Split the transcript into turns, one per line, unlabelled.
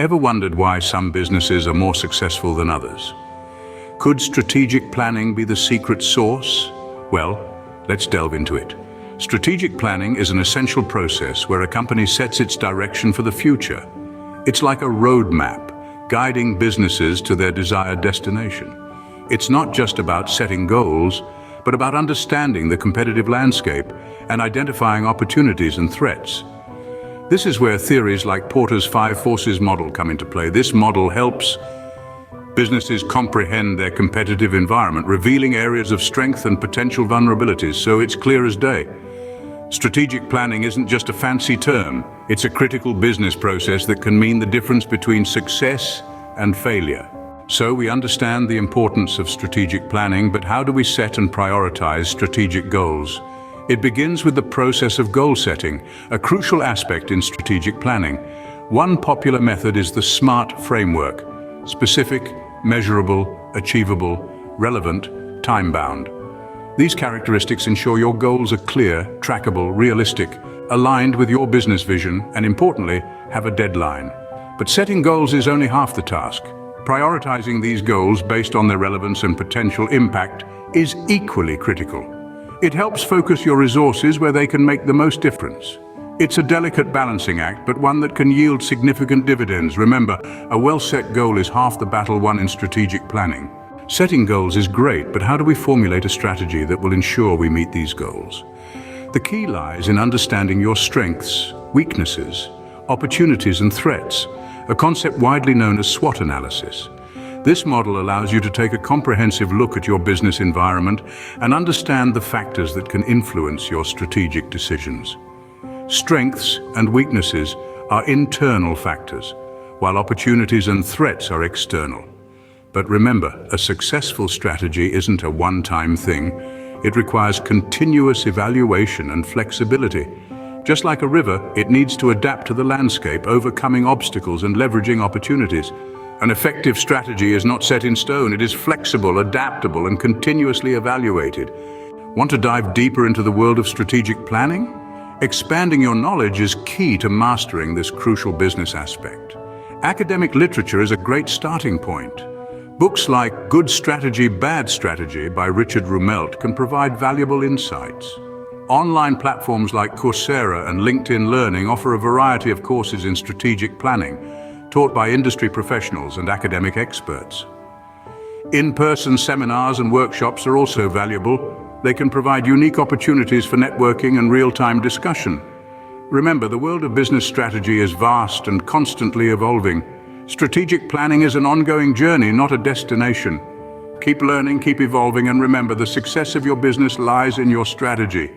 Ever wondered why some businesses are more successful than others? Could strategic planning be the secret sauce? Well, let's delve into it. Strategic planning is an essential process where a company sets its direction for the future. It's like a roadmap, guiding businesses to their desired destination. It's not just about setting goals, but about understanding the competitive landscape and identifying opportunities and threats. This is where theories like Porter's 5 Forces model come into play. This model helps businesses comprehend their competitive environment, revealing areas of strength and potential vulnerabilities, so it's clear as day. Strategic planning isn't just a fancy term, it's a critical business process that can mean the difference between success and failure. So we understand the importance of strategic planning, but how do we set and prioritize strategic goals? It begins with the process of goal setting, a crucial aspect in strategic planning. One popular method is the SMART framework: specific, measurable, achievable, relevant, time-bound. These characteristics ensure your goals are clear, trackable, realistic, aligned with your business vision, and importantly, have a deadline. But setting goals is only half the task. Prioritizing these goals based on their relevance and potential impact is equally critical. It helps focus your resources where they can make the most difference. It's a delicate balancing act, but one that can yield significant dividends. Remember, a well-set goal is half the battle won in strategic planning. Setting goals is great, but how do we formulate a strategy that will ensure we meet these goals? The key lies in understanding your strengths, weaknesses, opportunities and threats, a concept widely known as SWOT analysis. This model allows you to take a comprehensive look at your business environment and understand the factors that can influence your strategic decisions. Strengths and weaknesses are internal factors, while opportunities and threats are external. But remember, a successful strategy isn't a one-time thing. It requires continuous evaluation and flexibility. Just like a river, it needs to adapt to the landscape, overcoming obstacles and leveraging opportunities. An effective strategy is not set in stone. It is flexible, adaptable, and continuously evaluated. Want to dive deeper into the world of strategic planning? Expanding your knowledge is key to mastering this crucial business aspect. Academic literature is a great starting point. Books like Good Strategy, Bad Strategy by Richard Rumelt can provide valuable insights. Online platforms like Coursera and LinkedIn Learning offer a variety of courses in strategic planning, taught by industry professionals and academic experts. In-person seminars and workshops are also valuable. They can provide unique opportunities for networking and real-time discussion. Remember, the world of business strategy is vast and constantly evolving. Strategic planning is an ongoing journey, not a destination. Keep learning, keep evolving, and remember, the success of your business lies in your strategy.